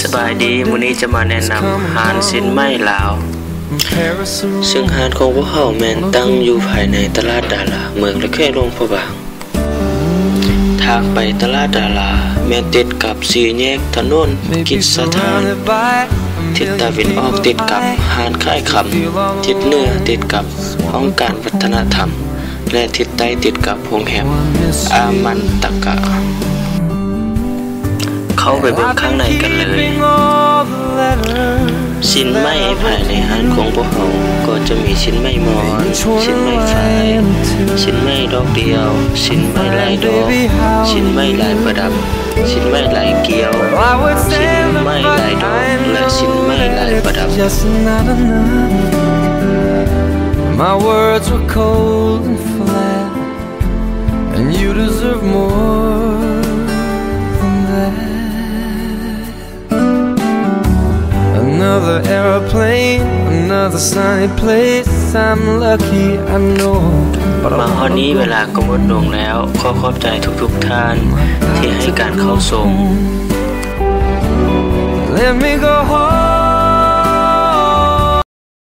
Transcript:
สบายดีมื้อนี้จะมาแนะนำร้านสินไม้ลาวซึ่งร้านของพวกเขาแม่นตั้งอยู่ภายในตลาดดาราเมืองละแค่หลวงพระบางทางไปตลาดดาราแม่นติดกับสี่แยกถนนกิจสถานทิศตะวันออกติดกับห้านขายคำทิศเหนือติดกับห้องการวัฒนธรรมและทิศใต้ติดกับโรงแรมอามันตะกะเข้าไปเบิ่งข้างในกันเลยชิ้นไม้ภายในห้านของพวกเขาก็จะมีชิ้นไม้มอนชิ้นไม้ไฟชิ้นไม้ดอกเดียวชิ้นไม้ลายดอกชิ้นไม้ลายประดับชิ้นไม้ลายเกี้ยวชิ้นไม้ลายดอกและชิ้นไม้ลายประดับ My words were cold and flat, and you deserve more than that. Another airplane, another sunny place. I'm lucky, I know. มาฮอดนี้เวลาก็หมดลงแล้วขอขอบใจทุกท่านที่ให้การเข้าชม